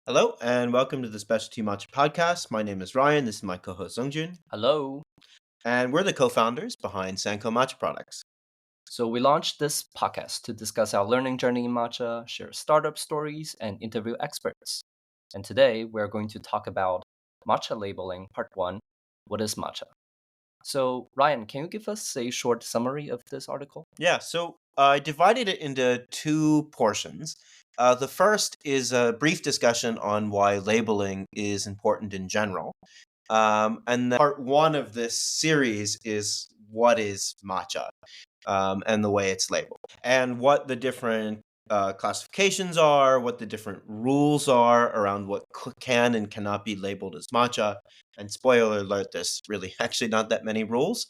Hello and welcome to the Specialty Matcha Podcast. My name is Ryan. This is my co-host Zongjun, Hello. and we're the co-founders behind Sanko Matcha Products. So we launched this podcast to discuss our learning journey in matcha, share startup stories, and interview experts. And today we're going to talk about matcha labeling, part one. What is matcha? So Ryan, can you give us a short summary of this article? Yeah, so I divided it into two portions. The first is a brief discussion on why labeling is important in general. And then part one of this series is what is matcha, and the way it's labeled, and what the different classifications are, what the different rules are around what can and cannot be labeled as matcha. And spoiler alert, there's really actually not that many rules.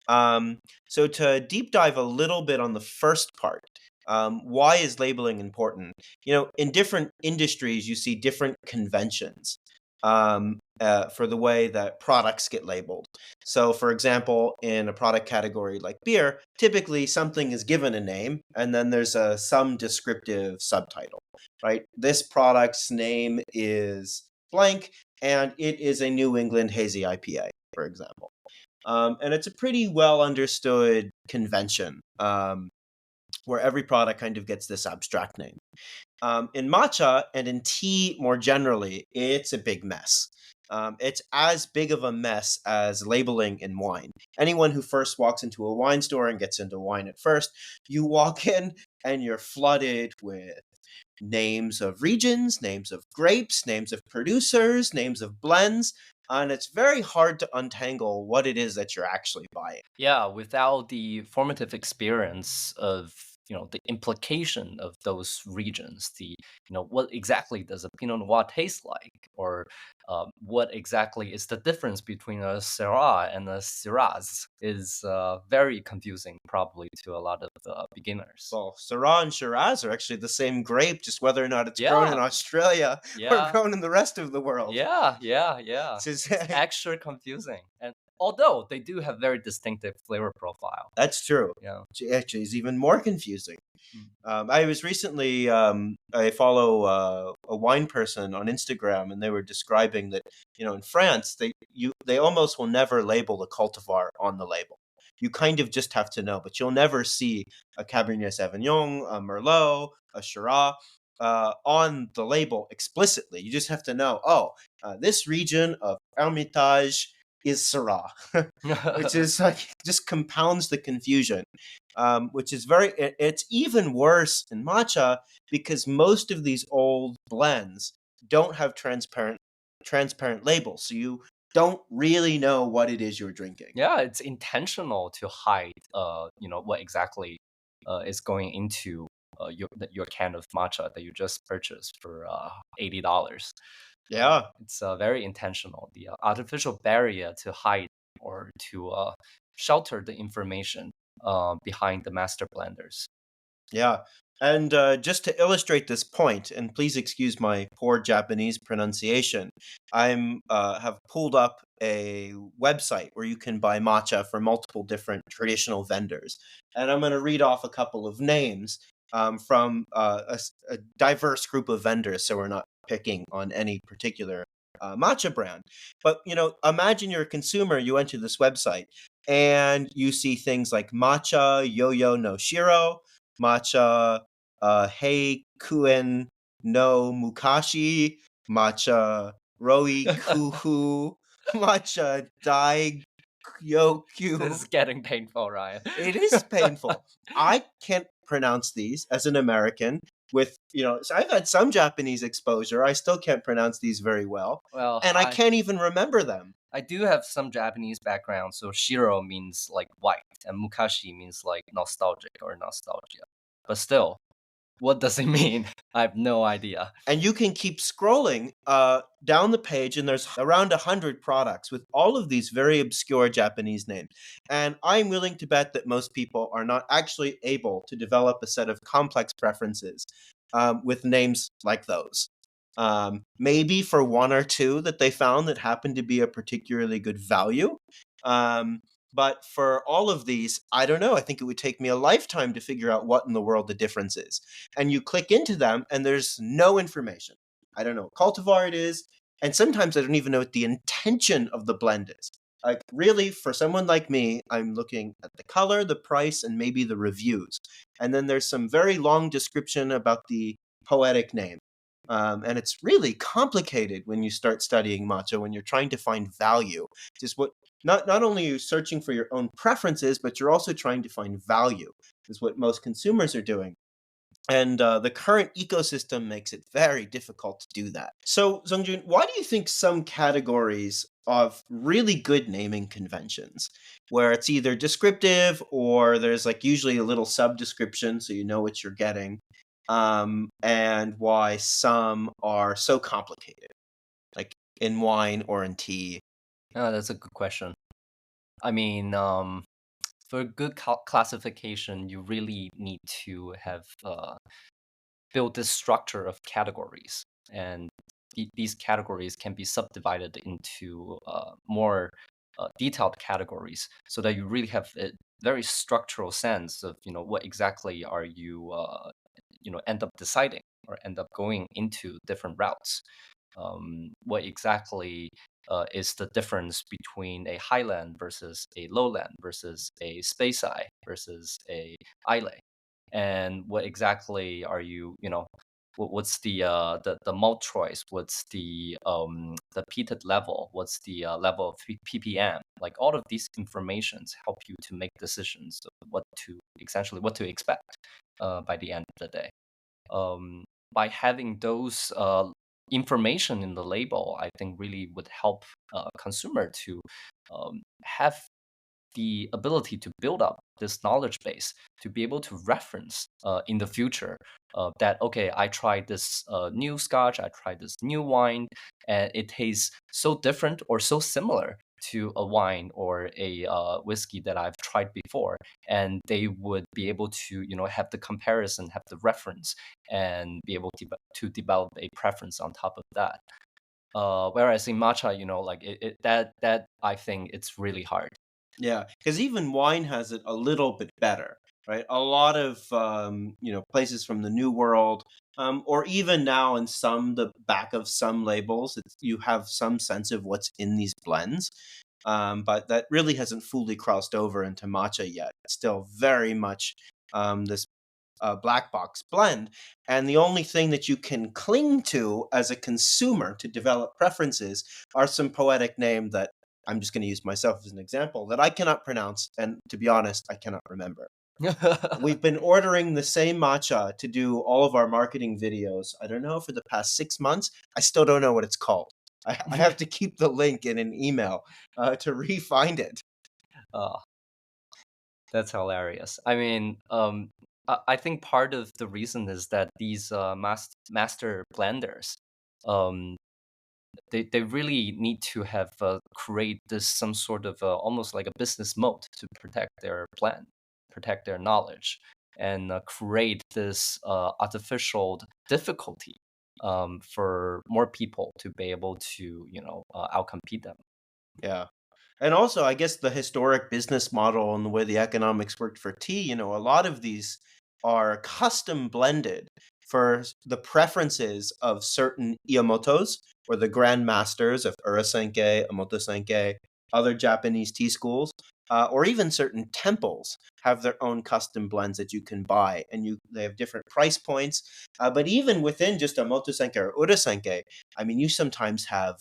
So to deep dive a little bit on the first part, why is labeling important? In different industries, you see different conventions for the way that products get labeled. So, for example, in a product category like beer, typically something is given a name and then there's some descriptive subtitle, right? This product's name is blank and it is a New England hazy IPA, for example. And it's a pretty well understood convention where every product kind of gets this abstract name. In matcha and in tea more generally, it's a big mess. It's as big of a mess as labeling in wine. Anyone who first walks into a wine store and gets into wine at first, you walk in and you're flooded with names of regions, names of grapes, names of producers, names of blends, and it's very hard to untangle what it is that you're actually buying. Yeah, without the formative experience of the implication of those regions, what exactly does a Pinot Noir taste like, or what exactly is the difference between a Syrah and a Shiraz is very confusing, probably to a lot of beginners. Well, Syrah and Shiraz are actually the same grape, just whether or not it's grown in Yeah, Australia or yeah, grown in the rest of the world. yeah. So it's- It's extra confusing, and although they do have very distinctive flavor profile. that's true. Yeah. Actually, it's even more confusing. Mm. I was recently, I follow a wine person on Instagram, and they were describing that, in France, they almost will never label the cultivar on the label. You kind of just have to know, but you'll never see a Cabernet Sauvignon, a Merlot, a Shiraz on the label explicitly. You just have to know, this region of Hermitage is Syrah, which is like just compounds the confusion. Which is it's even worse in matcha because most of these old blends don't have transparent labels, so you don't really know what it is you're drinking. Yeah, it's intentional to hide, what exactly is going into your can of matcha that you just purchased for $80. Yeah, It's very intentional. The artificial barrier to hide or to shelter the information behind the master blenders. yeah. And just to illustrate this point, and please excuse my poor Japanese pronunciation, I'm have pulled up a website where you can buy matcha from multiple different traditional vendors, and I'm going to read off a couple of names from a diverse group of vendors, so we're not picking on any particular matcha brand. But imagine you're a consumer, you enter this website, and you see things like matcha yo-yo no shiro, matcha hei kuen no mukashi, matcha roi kuhu, matcha dai This kyokyu. is getting painful, Ryan. It is painful. I can't pronounce these as an American. So I've had some Japanese exposure. I still can't pronounce these very well. Well, And I can't even remember them. I do have some Japanese background, so shiro means like white, and mukashi means like nostalgic or nostalgia. But still, what does it mean? I have no idea. And you can keep scrolling down the page, and there's around 100 products with all of these very obscure Japanese names. And I'm willing to bet that most people are not actually able to develop a set of complex preferences with names like those. Maybe for one or two that they found that happened to be a particularly good value. Um, but for all of these, I don't know. I think it would take me a lifetime to figure out what in the world the difference is. And you click into them, and there's no information. I don't know what cultivar it is, and sometimes I don't even know what the intention of the blend is. Like, really, for someone like me, I'm looking at the color, the price, and maybe the reviews. And then there's some very long description about the poetic name. And it's really complicated when you start studying matcha, when you're trying to find value. Just what not only are you searching for your own preferences, but you're also trying to find value, is what most consumers are doing. And the current ecosystem makes it very difficult to do that. So, Zongjun, why do you think some categories of really good naming conventions, where it's either descriptive or there's like usually a little sub description so you know what you're getting, and why some are so complicated, like in wine or in tea? That's a good question. I mean, for a good classification, you really need to have build this structure of categories, and these categories can be subdivided into more detailed categories, so that you really have a very structural sense of what exactly are you end up deciding or end up going into different routes. What exactly is the difference between a highland versus a lowland versus a spacei versus a islet, and what exactly are what's the malt choice, what's the peated level, what's the level of ppm, like all of these informations help you to make decisions of what to expect by the end of the day. By having those information in the label, I think really would help consumer to have the ability to build up this knowledge base to be able to reference in the future, that okay, I tried this new scotch, I tried this new wine, and it tastes so different or so similar to a wine or a whiskey that I've tried before, and they would be able to have the comparison, have the reference, and be able to develop a preference on top of that. Whereas in matcha, like that I think it's really hard. Yeah, because even wine has it a little bit better, right? A lot of places from the New World, or even now in some the back of some labels, you have some sense of what's in these blends. But that really hasn't fully crossed over into matcha yet. It's still very much this black box blend. And the only thing that you can cling to as a consumer to develop preferences are some poetic name that I'm just going to use myself as an example that I cannot pronounce. And to be honest, I cannot remember. We've been ordering the same matcha to do all of our marketing videos. I don't know, for the past 6 months. I still don't know what it's called. I have to keep the link in an email to re-find it. uh, That's hilarious. I mean, I think part of the reason is that these master blenders, um, they really need to have create this some sort of almost like a business moat to protect their plan, protect their knowledge, and create this artificial difficulty for more people to be able to outcompete them. Yeah. And also, I guess the historic business model and the way the economics worked for tea, a lot of these are custom blended for the preferences of certain Iamotos or the grandmasters of Urasenke, Amotosenke, other Japanese tea schools, or even certain temples have their own custom blends that you can buy, and they have different price points. But even within just Amotosenke or Urasenke, I mean, you sometimes have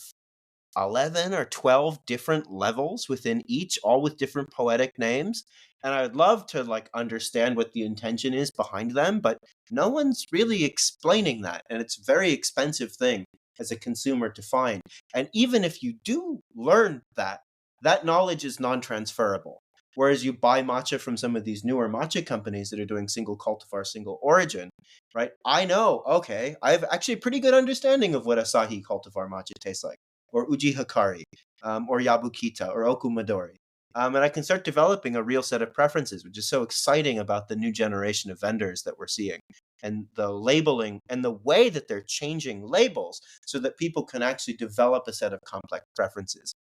11 or 12 different levels within each, all with different poetic names. And I would love to like understand what the intention is behind them, but no one's really explaining that. And it's a very expensive thing as a consumer to find. And even if you do learn that, that knowledge is non-transferable. Whereas you buy matcha from some of these newer matcha companies that are doing single cultivar, single origin, right? I know, okay, I have actually a pretty good understanding of what Asahi cultivar matcha tastes like, or Uji Hikari, or Yabukita, or Okumadori. And I can start developing a real set of preferences, which is so exciting about the new generation of vendors that we're seeing. And the labeling and the way that they're changing labels so that people can actually develop a set of complex preferences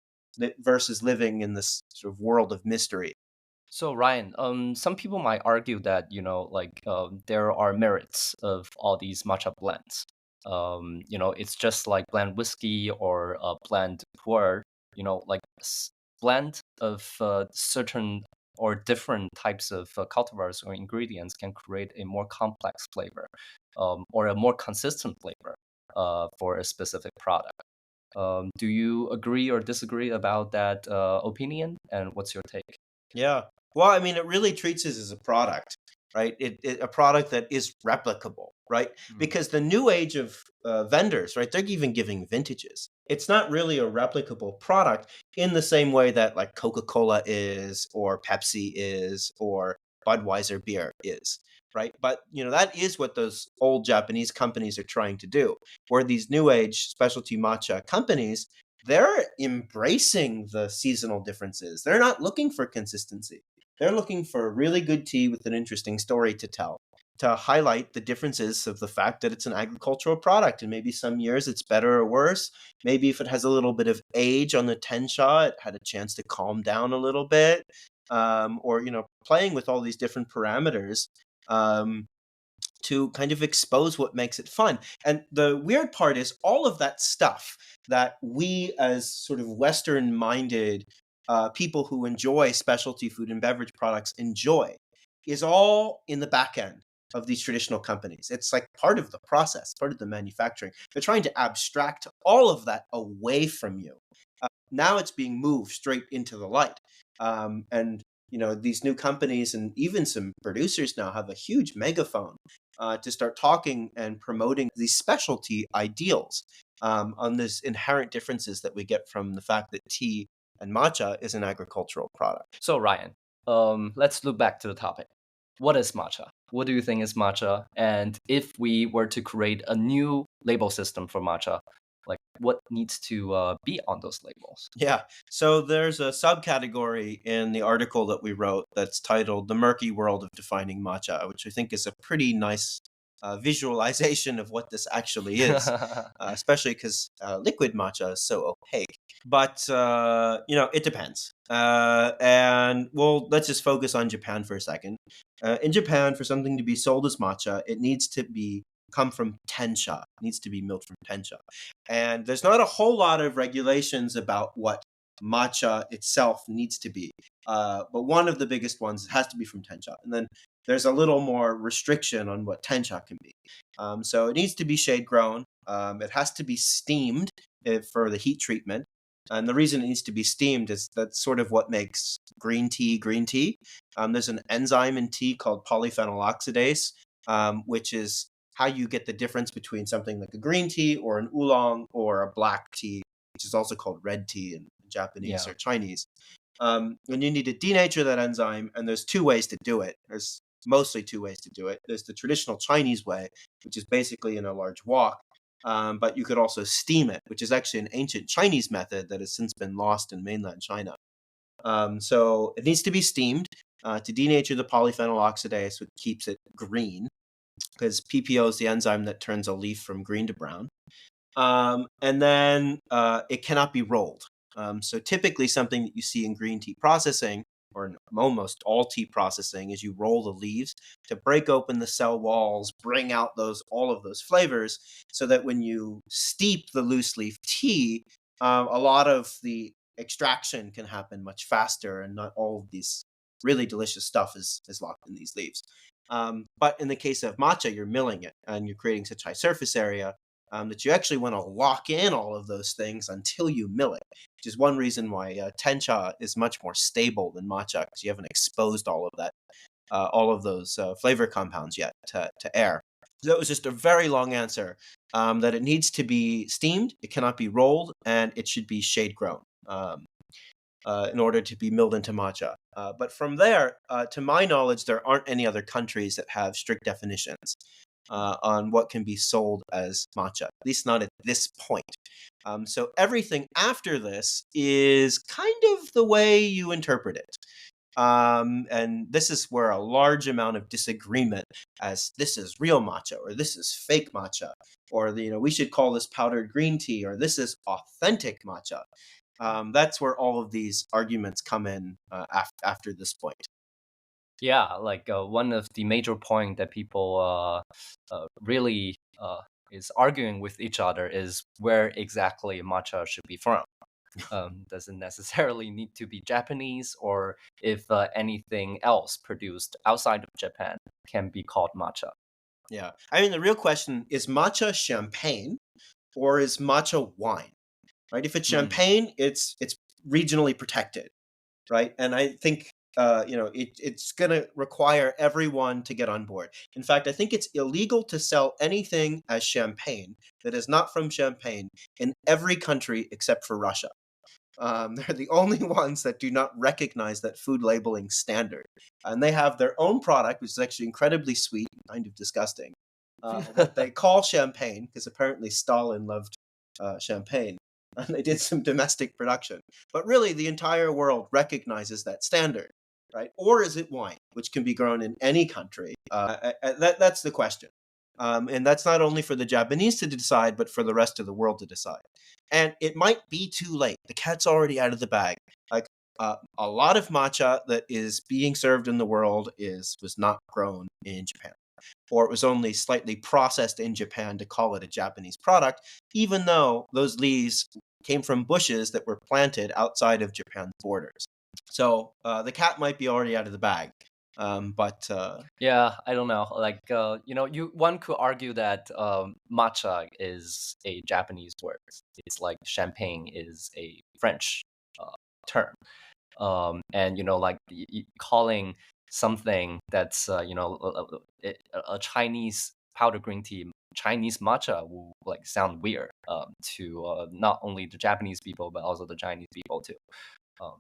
versus living in this sort of world of mystery. So Ryan, some people might argue that like there are merits of all these matcha blends. It's just like blend whiskey or blend puer. Like blend of certain or different types of cultivars or ingredients can create a more complex flavor, or a more consistent flavor for a specific product. Do you agree or disagree about that opinion? And what's your take? Yeah. Well, I mean, it really treats it as a product, right? A product that is replicable, right? Mm. Because the new age of vendors, right? They're even giving vintages. It's not really a replicable product in the same way that like Coca-Cola is, or Pepsi is, or Budweiser beer is, right? But that is what those old Japanese companies are trying to do. Where these new age specialty matcha companies, they're embracing the seasonal differences. They're not looking for consistency. They're looking for a really good tea with an interesting story to tell, to highlight the differences of the fact that it's an agricultural product. And maybe some years it's better or worse. Maybe if it has a little bit of age on the tensha, it had a chance to calm down a little bit. Or, playing with all these different parameters. To kind of expose what makes it fun. And the weird part is all of that stuff that we, as sort of Western minded people who enjoy specialty food and beverage products, enjoy, is all in the back end of these traditional companies. It's like part of the process, part of the manufacturing. They're trying to abstract all of that away from you. Now it's being moved straight into the light. And these new companies and even some producers now have a huge megaphone to start talking and promoting these specialty ideals, on these inherent differences that we get from the fact that tea and matcha is an agricultural product. So Ryan, let's look back to the topic. What is matcha? What do you think is matcha? And if we were to create a new label system for matcha, like what needs to be on those labels? Yeah. So there's a subcategory in the article that we wrote that's titled The Murky World of Defining Matcha, which I think is a pretty nice visualization of what this actually is, especially because liquid matcha is so opaque. But, it depends. And well, let's just focus on Japan for a second. In Japan, for something to be sold as matcha, it needs to be come from tensha. It needs to be milled from tensha. And there's not a whole lot of regulations about what matcha itself needs to be. But one of the biggest ones has to be from tensha. And then there's a little more restriction on what tensha can be. So it needs to be shade grown. It has to be steamed for the heat treatment. And the reason it needs to be steamed is that's sort of what makes green tea green tea. There's an enzyme in tea called polyphenol oxidase, which is how you get the difference between something like a green tea or an oolong or a black tea, which is also called red tea in Japanese Yeah. or Chinese. And you need to denature that enzyme, and there's two ways to do it. There's mostly two ways to do it. There's the traditional Chinese way, which is basically in a large wok, but you could also steam it, which is actually an ancient Chinese method that has since been lost in mainland China. So it needs to be steamed to denature the polyphenol oxidase, which keeps it green, because PPO is the enzyme that turns a leaf from green to brown. And then it cannot be rolled. So typically something that you see in green tea processing, or in almost all tea processing, is you roll the leaves to break open the cell walls, bring out all of those flavors, so that when you steep the loose leaf tea, a lot of the extraction can happen much faster, and not all of these really delicious stuff is locked in these leaves. But in the case of matcha, you're milling it and you're creating such high surface area that you actually want to lock in all of those things until you mill it, which is one reason why tencha is much more stable than matcha, because you haven't exposed all of those flavor compounds yet to air. So that was just a very long answer. That it needs to be steamed, it cannot be rolled, and it should be shade grown. In order to be milled into matcha. But from there, to my knowledge, there aren't any other countries that have strict definitions on what can be sold as matcha, at least not at this point. So everything after this is kind of the way you interpret it. And this is where a large amount of disagreement, as this is real matcha or this is fake matcha, or we should call this powdered green tea, or this is authentic matcha. That's where all of these arguments come in after this point. Yeah, like one of the major point that people really is arguing with each other is where exactly matcha should be from. Doesn't necessarily need to be Japanese, or if anything else produced outside of Japan can be called matcha. Yeah. I mean, the real question is matcha champagne or is matcha wine, right? If it's Mm. champagne, it's regionally protected, right? And I think it's going to require everyone to get on board. In fact, I think it's illegal to sell anything as champagne that is not from Champagne in every country except for Russia. They're the only ones that do not recognize that food labeling standard. And they have their own product, which is actually incredibly sweet, kind of disgusting, that they call champagne, because apparently Stalin loved champagne. And they did some domestic production. But really, the entire world recognizes that standard, right? Or is it wine, which can be grown in any country? That's the question. And that's not only for the Japanese to decide, but for the rest of the world to decide. And it might be too late. The cat's already out of the bag. Like a lot of matcha that is being served in the world was not grown in Japan, or it was only slightly processed in Japan to call it a Japanese product, even though those leaves came from bushes that were planted outside of Japan's borders. So the cat might be already out of the bag. But Yeah, I don't know. Like, you one could argue that matcha is a Japanese word. It's like champagne is a French term. And like calling something that's a Chinese powder green tea Chinese matcha will like sound weird to not only the Japanese people but also the Chinese people too.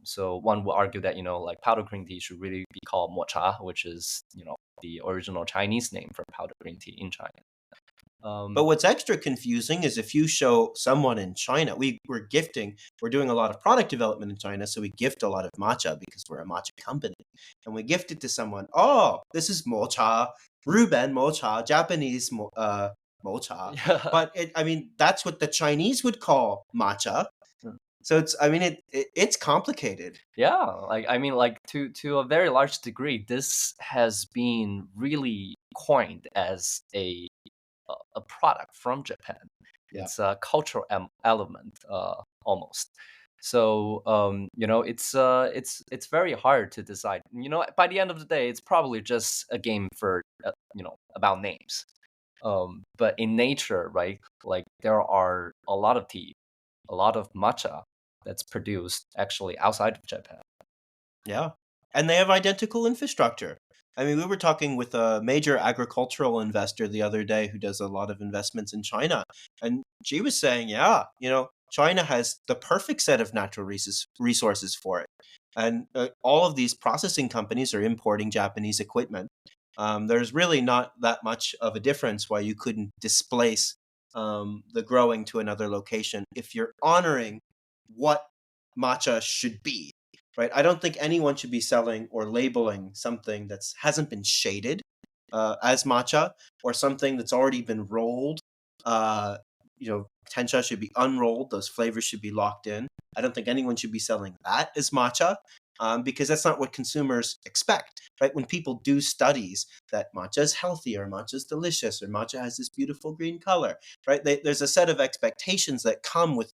So one would argue that like powder green tea should really be called mocha, which is the original Chinese name for powder green tea in China. But Um, what's extra confusing is if you show someone in China, we're doing a lot of product development in China, so we gift a lot of matcha because we're a matcha company. And we gift it to someone, oh, this is mocha, Ruben mocha, Japanese mocha. yeah, But I mean, that's what the Chinese would call matcha. So I mean, it's complicated. yeah. Like I mean, like to a very large degree, this has been really coined as a product from Japan. Yeah. It's a cultural element, almost. So it's very hard to decide. By the end of the day, it's probably just a game for about names. But in nature, right? Like there are a lot of tea, a lot of matcha that's produced actually outside of Japan. Yeah. And they have identical infrastructure. I mean, we were talking with a major agricultural investor the other day who does a lot of investments in China. And she was saying, yeah, China has the perfect set of natural resources for it. And all of these processing companies are importing Japanese equipment. There's really not that much of a difference why you couldn't displace the growing to another location if you're honoring what matcha should be, right? I don't think anyone should be selling or labeling something that hasn't been shaded as matcha, or something that's already been rolled. Tencha should be unrolled; those flavors should be locked in. I don't think anyone should be selling that as matcha. Because that's not what consumers expect, right? When people do studies that matcha is healthy or matcha is delicious or matcha has this beautiful green color, right? There's a set of expectations that come with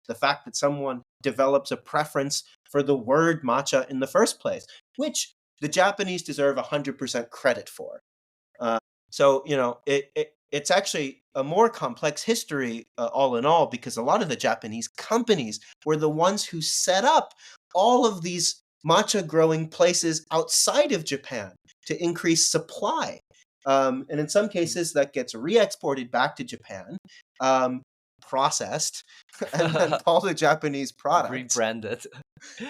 the fact that someone develops a preference for the word matcha in the first place, which the Japanese deserve 100% credit for. So it's actually a more complex history, all in all, because a lot of the Japanese companies were the ones who set up all of these matcha growing places outside of Japan to increase supply. And in some cases, that gets re-exported back to Japan, um, processed, and then called a Japanese product. Rebranded.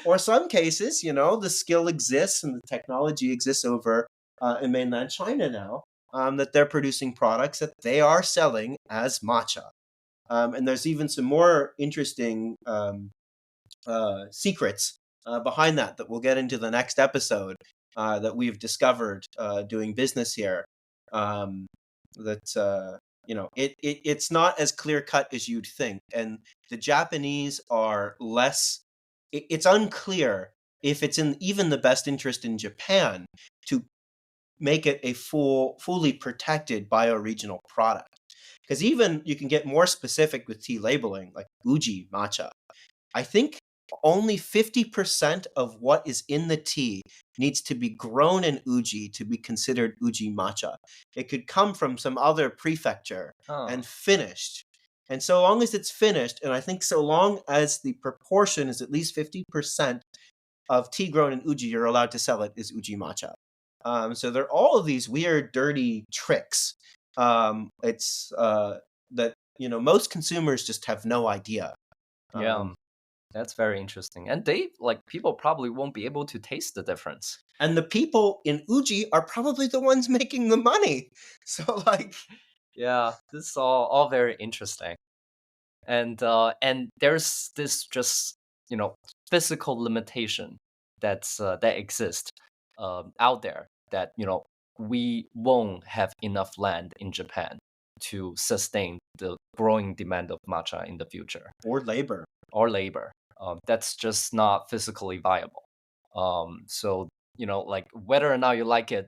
Or some cases, the skill exists and the technology exists over in mainland China now, that they're producing products that they are selling as matcha. And there's even some more interesting secrets behind that we'll get into the next episode, that we've discovered doing business here. Um, that it's not as clear cut as you'd think, and the Japanese are less. It's unclear if it's in even the best interest in Japan to make it a fully protected bioregional product. Because even you can get more specific with tea labeling, like Uji matcha. I think only 50% of what is in the tea needs to be grown in Uji to be considered Uji matcha. It could come from some other prefecture Oh, and finished. And so long as it's finished, and I think so long as the proportion is at least 50% of tea grown in Uji, you're allowed to sell it as Uji matcha. So there are all of these weird, dirty tricks. It's that most consumers just have no idea. yeah. Um, That's very interesting. And they like people probably won't be able to taste the difference. and the people in Uji are probably the ones making the money. So like, Yeah, this is all very interesting. And there's this just physical limitation that exists out there that we won't have enough land in Japan to sustain the growing demand of matcha in the future or labor. or labor. That's just not physically viable. So like whether or not you like it,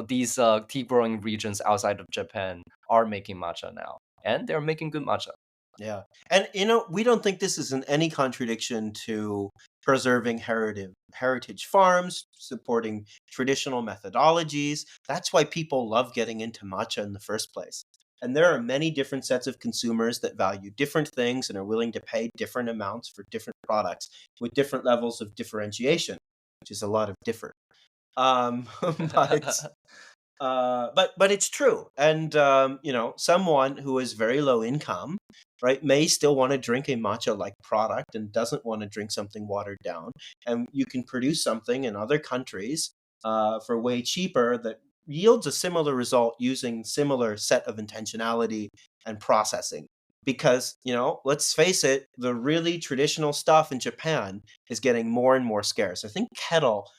these tea growing regions outside of Japan are making matcha now, and they're making good matcha. Yeah. And we don't think this is in any contradiction to preserving heritage farms, supporting traditional methodologies. That's why people love getting into matcha in the first place. And there are many different sets of consumers that value different things and are willing to pay different amounts for different products with different levels of differentiation, which is a lot of different. But but it's true, and someone who is very low income, right, may still want to drink a matcha like product and doesn't want to drink something watered down. And you can produce something in other countries for way cheaper that yields a similar result using similar set of intentionality and processing. Because let's face it, the really traditional stuff in Japan is getting more and more scarce. I think Kettle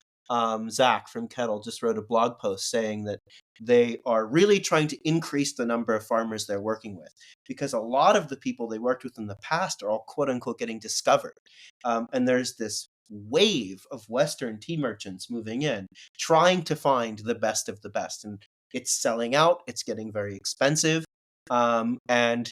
Zach from Kettle just wrote a blog post saying that they are really trying to increase the number of farmers they're working with because a lot of the people they worked with in the past are all quote unquote getting discovered. And there's this wave of Western tea merchants moving in, trying to find the best of the best. And it's selling out, it's getting very expensive. And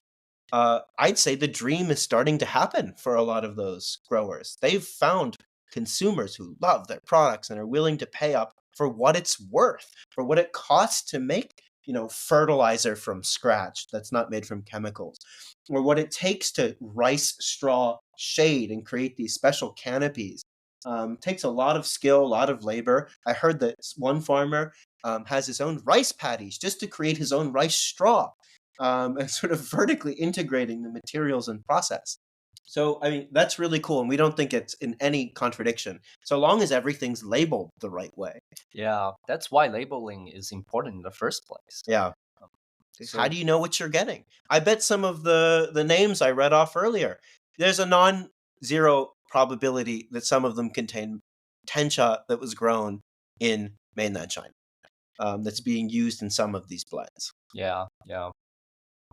I'd say the dream is starting to happen for a lot of those growers. They've found consumers who love their products and are willing to pay up for what it's worth, for what it costs to make, fertilizer from scratch that's not made from chemicals, or what it takes to rice straw shade and create these special canopies. Takes a lot of skill, a lot of labor. I heard that one farmer has his own rice paddies just to create his own rice straw, and sort of vertically integrating the materials and process. So, I mean, that's really cool. And we don't think it's in any contradiction, so long as everything's labeled the right way. Yeah, that's why labeling is important in the first place. Yeah. Um, How So do you know what you're getting? I bet some of the names I read off earlier, there's a non-zero probability that some of them contain tencha that was grown in mainland China, that's being used in some of these blends. yeah, yeah.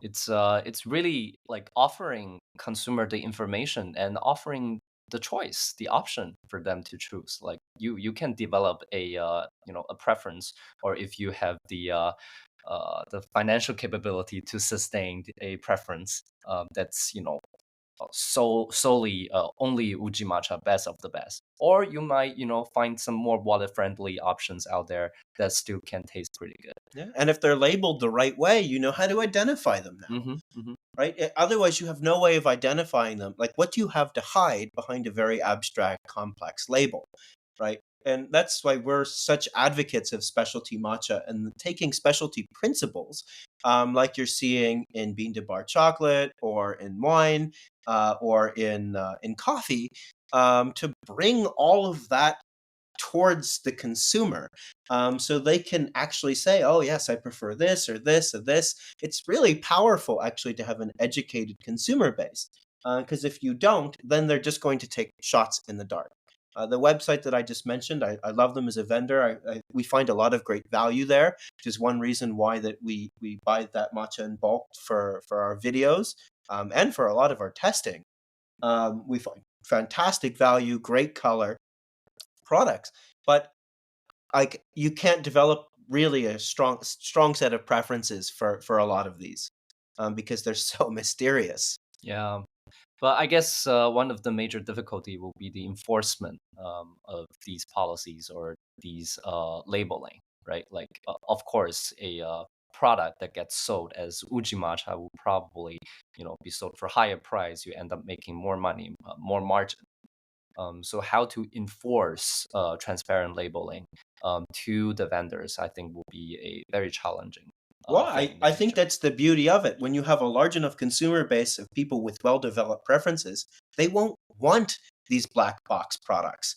It's really like offering consumer the information and offering the choice, the option for them to choose. Like you can develop a a preference, or if you have the financial capability to sustain a preference that's solely only uji matcha, best of the best, or you might find some more wallet friendly options out there that still can taste pretty good. Yeah. And if they're labeled the right way, you know how to identify them now. Hmm, hmm. Right? Otherwise, you have no way of identifying them. Like, what do you have to hide behind a very abstract, complex label, right? And that's why we're such advocates of specialty matcha and taking specialty principles, like you're seeing in bean to bar chocolate or in wine, or in coffee, to bring all of that towards the consumer, so they can actually say, oh yes, I prefer this or this or this. It's really powerful actually to have an educated consumer base, because if you don't, then they're just going to take shots in the dark. The website that I just mentioned, I love them as a vendor. We find a lot of great value there, which is one reason why that we buy that matcha in bulk for our videos, and for a lot of our testing. We find fantastic value, great color products. But like, you can't develop really a strong set of preferences for a lot of these, because they're so mysterious. Yeah. But I guess one of the major difficulty will be the enforcement of these policies or these labeling, right? Like, of course, a product that gets sold as uji matcha will probably, be sold for higher price. You end up making more money, more margin. So how to enforce transparent labeling to the vendors, I think, will be a very challenging Well, thing I, in the I think future. that's the beauty of it. When you have a large enough consumer base of people with well developed preferences, they won't want these black box products,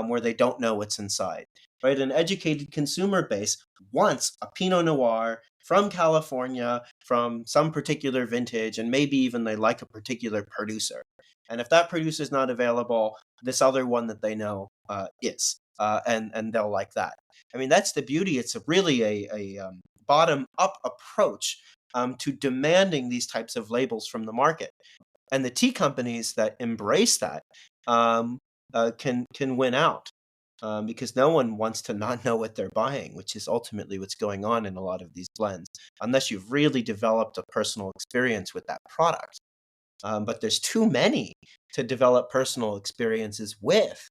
where they don't know what's inside. Right? An educated consumer base wants a Pinot Noir from California, from some particular vintage, and maybe even they like a particular producer. And if that producer is not available, this other one that they know is, and they'll like that. I mean, that's the beauty. It's really a bottom up approach, to demanding these types of labels from the market. And the tea companies that embrace that, um, can win out, because no one wants to not know what they're buying, which is ultimately what's going on in a lot of these blends, unless you've really developed a personal experience with that product. But there's too many to develop personal experiences with.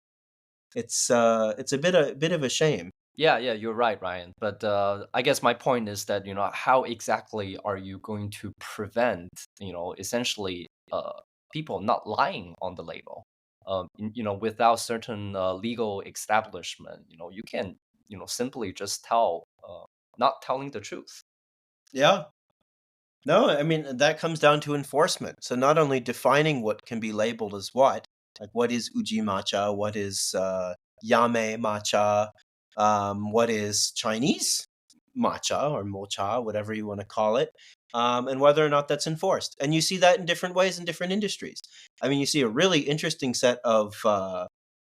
It's a bit of a shame. Yeah, yeah, you're right, Ryan. But I guess my point is that, how exactly are you going to prevent, essentially people not lying on the label? Without certain legal establishment, you can, simply just not telling the truth. Yeah. No, I mean, that comes down to enforcement. So not only defining what can be labeled as what, like what is uji matcha, what is yame matcha, what is Chinese matcha or mocha, whatever you want to call it, and whether or not that's enforced. And you see that in different ways in different industries. I mean, you see a really interesting set of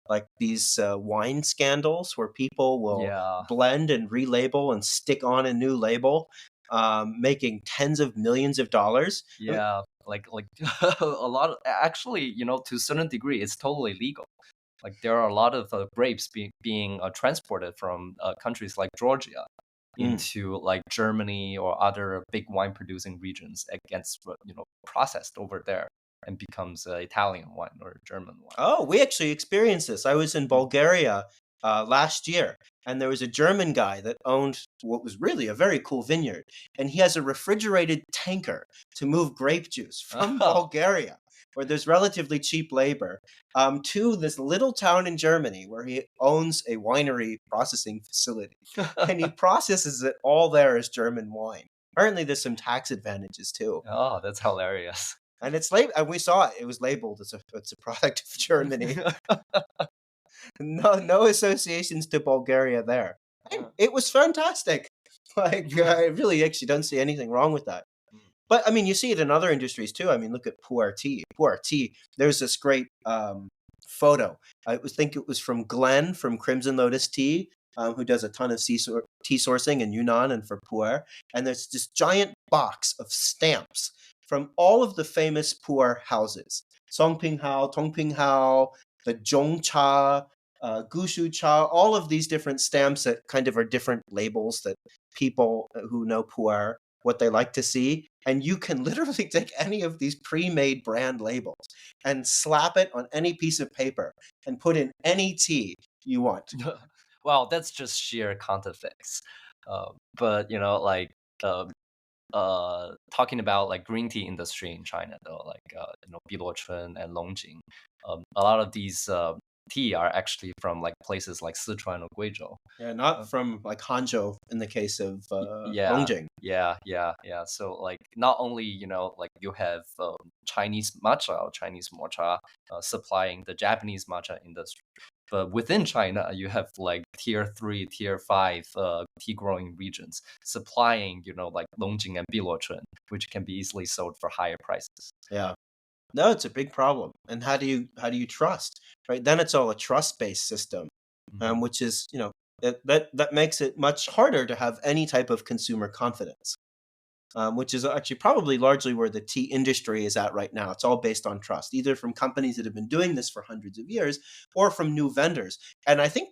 like these wine scandals where people will Yeah, blend and relabel and stick on a new label, making tens of millions of dollars. I mean, yeah, like a lot of, actually, to a certain degree, it's totally legal. Like there are a lot of grapes being transported from countries like Georgia mm. into like Germany or other big wine producing regions, against processed over there and becomes Italian wine or German wine. Oh, we actually experienced this. I was in Mm. Bulgaria last year, and there was a German guy that owned what was really a very cool vineyard, and he has a refrigerated tanker to move grape juice from Oh. Bulgaria, where there's relatively cheap labor, to this little town in Germany where he owns a winery processing facility, and he processes it all there as German wine. Apparently, there's some tax advantages too. Oh, that's hilarious. And it's labeled, and we saw it. It was labeled as it's a product of Germany. No associations to Bulgaria there. And it was fantastic. Like, I really actually don't see anything wrong with that. But I mean, you see it in other industries too. I mean, look at pu'er tea. Pu'er tea. There's this great photo. Think it was from Glenn from Crimson Lotus Tea, who does a ton of tea sourcing in Yunnan and for pu'er. And there's this giant box of stamps from all of the famous pu'er houses: Songping Tongping, the Zhongcha, Gushu Cha, all of these different stamps that kind of are different labels that people who know pu'er, what they like to see. And you can literally take any of these pre-made brand labels and slap it on any piece of paper and put in any tea you want. Well, that's just sheer counterfeits. But like uh, talking about like green tea industry in China, though, like Biluochun and Longjing, a lot of these tea are actually from like places like Sichuan or Guizhou. Yeah, Uh, not from like Hanzhou in the case of yeah, Longjing. yeah. So like not only like you have Chinese matcha or Chinese mocha supplying the Japanese matcha industry, but within China you have like tier 3, tier 5 tea growing regions supplying like Longjing and Biluochun, which can be easily sold for higher prices. Yeah. No, it's a big problem. And how do you trust? Right? Then it's all a trust-based system, Mhm. which is, that makes it much harder to have any type of consumer confidence. Which is actually probably largely where the tea industry is at right now. It's all based on trust, either from companies that have been doing this for hundreds of years or from new vendors. And I think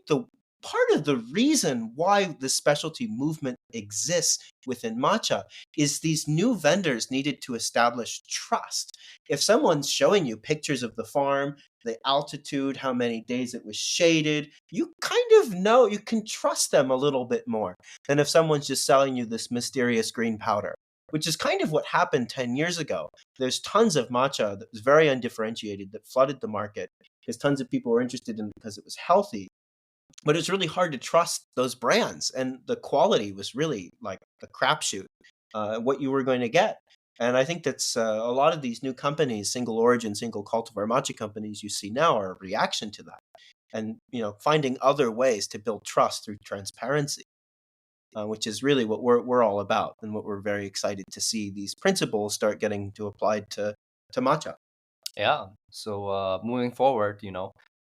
part of the reason why the specialty movement exists within matcha is these new vendors needed to establish trust. If someone's showing you pictures of the farm, the altitude, how many days it was shaded, you kind of know, you can trust them a little bit more than if someone's just selling you this mysterious green powder, which is kind of what happened 10 years ago. There's tons of matcha that was very undifferentiated that flooded the market because tons of people were interested in it because it was healthy, but it's really hard to trust those brands, and the quality was really like a crapshoot, what you were going to get. And I think that's a lot of these new companies, single origin, single cultivar matcha companies you see now, are a reaction to that. And finding other ways to build trust through transparency, which is really what we're all about, and what we're very excited to see these principles start getting to applied to matcha. Yeah. So moving forward,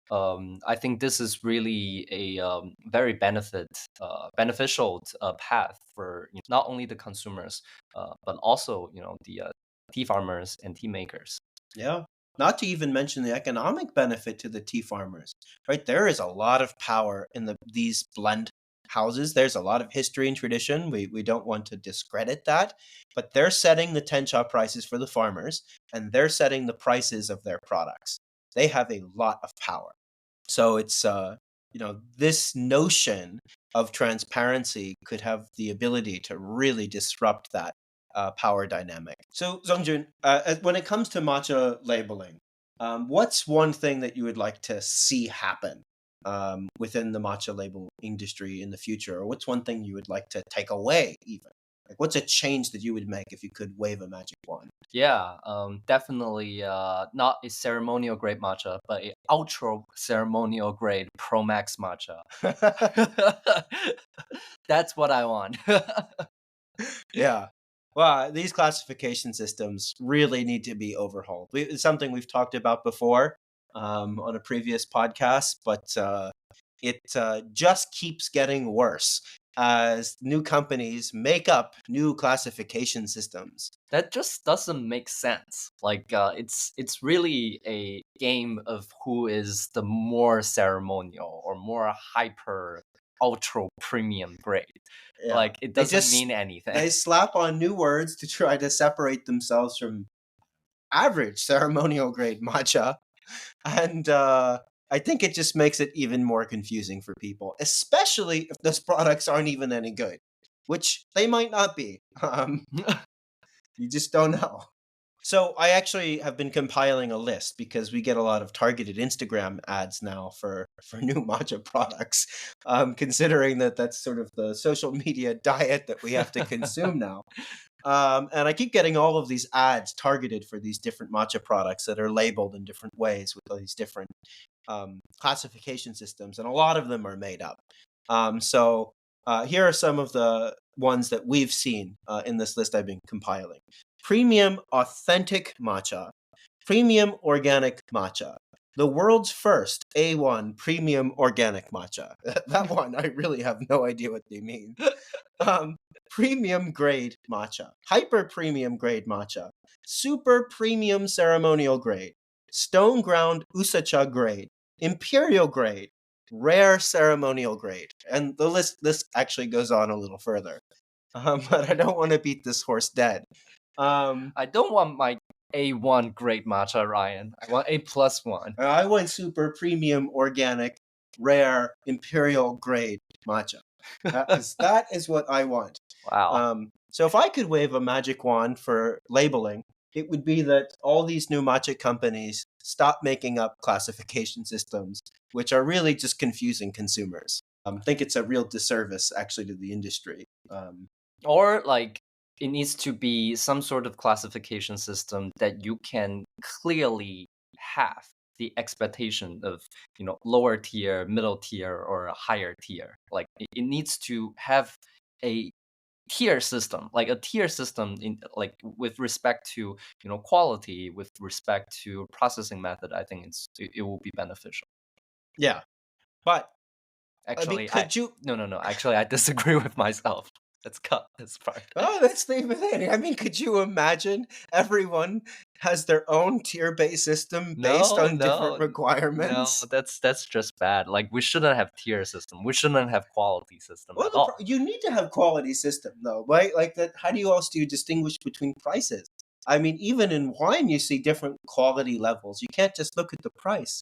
I think this is really a very beneficial path for not only the consumers, but also the tea farmers and tea makers. Yeah. Not to even mention the economic benefit to the tea farmers, right? There is a lot of power in these blend houses. There's a lot of history and tradition. We don't want to discredit that, but they're setting the tencha prices for the farmers, and they're setting the prices of their products. They have a lot of power. So it's this notion of transparency could have the ability to really disrupt that power dynamic. So Zongjun, when it comes to matcha labeling, what's one thing that you would like to see happen within the matcha label industry in the future, or what's one thing you would like to take away even? Like, what's a change that you would make if you could wave a magic wand? Yeah, definitely not a ceremonial grade matcha, but a ultra ceremonial grade Pro Max matcha. That's what I want. Yeah. Well, these classification systems really need to be overhauled. It's something we've talked about before on a previous podcast, but it just keeps getting worse as new companies make up new classification systems. That just doesn't make sense. Like it's really a game of who is the more ceremonial or more hyper ultra premium grade. Yeah. Like it They doesn't just mean anything. they slap on new words to try to separate themselves from average ceremonial grade matcha. And I think it just makes it even more confusing for people, especially if those products aren't even any good, which they might not be. You just don't know. So I actually have been compiling a list because we get a lot of targeted Instagram ads now for new matcha products. Considering that that's sort of the social media diet that we have to consume now. And I keep getting all of these ads targeted for these different matcha products that are labeled in different ways with all these different classification systems, and a lot of them are made up. Here are some of the ones that we've seen in this list I've been compiling: premium authentic matcha, premium organic matcha, the world's first A1 premium organic matcha. That one, I really have no idea what they mean. Premium grade matcha, hyper premium grade matcha, super premium ceremonial grade, stone ground usacha grade, imperial grade, rare ceremonial grade. And the list actually goes on a little further. But I don't want to beat this horse dead. Um, I don't want my A1 grade matcha, Ryan. I want A plus one. I went super premium organic rare imperial grade matcha. That is what I want. Wow. So if I could wave a magic wand for labeling, it would be that all these new matcha companies stop making up classification systems, which are really just confusing consumers. I think it's a real disservice actually to the industry. Or like it needs to be some sort of classification system that you can clearly have the expectation of lower tier, middle tier, or a higher tier. Like it needs to have a tier system, like a tier system in like with respect to quality, with respect to processing method. I think it will be beneficial. Yeah, but I mean, Actually, I could you? no, no, no. Actually, I disagree with myself. Let's cut this part. Oh, that's not even it. I mean, could you imagine everyone has their own tier-based system based No, on different no, no, requirements? that's just bad. Like we shouldn't have tier system. We shouldn't have quality system Well, at all. you need to have quality system though, right? Like that. How do you else do you distinguish between prices? I mean, even in wine, you see different quality levels. You can't just look at the price.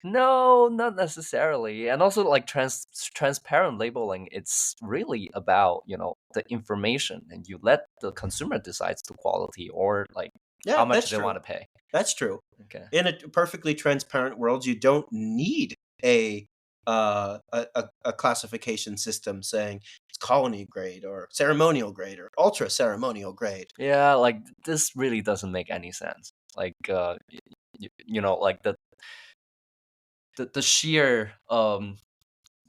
No, not necessarily. And also like transparent labeling, it's really about, the information and you let the consumer decides the quality or like how Yeah, much that's they true. want to pay. That's true. Okay. In a perfectly transparent world, you don't need a a classification system saying it's colony grade or ceremonial grade or ultra ceremonial grade. Yeah, like this really doesn't make any sense. Like like the sheer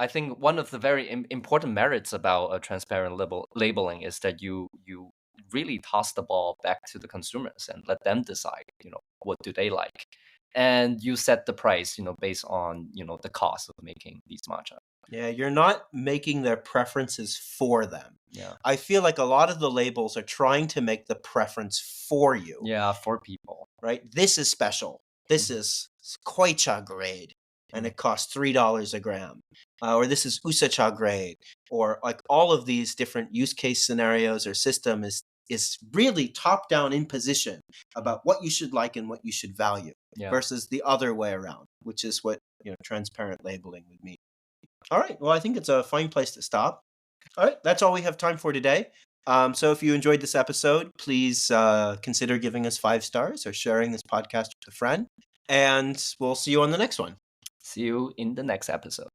I think one of the very important merits about a transparent labeling is that you really toss the ball back to the consumers and let them decide, what do they like, and you set the price, based on the cost of making these matcha. Yeah, you're not making their preferences for them. Yeah, I feel like a lot of the labels are trying to make the preference for you, yeah, for people. right? This is special. This Mhm, is Koicha grade, and mhm, it costs $3 a gram. Or this is Usacha grade, or like all of these different use case scenarios or system is really top down imposition mhm. about what you should like and what you should value Yeah. versus the other way around, which is what transparent labeling would mean. All right. Well, I think it's a fine place to stop. All right. That's all we have time for today. So if you enjoyed this episode, please consider giving us 5 stars or sharing this podcast with a friend. And we'll see you on the next one. See you in the next episode.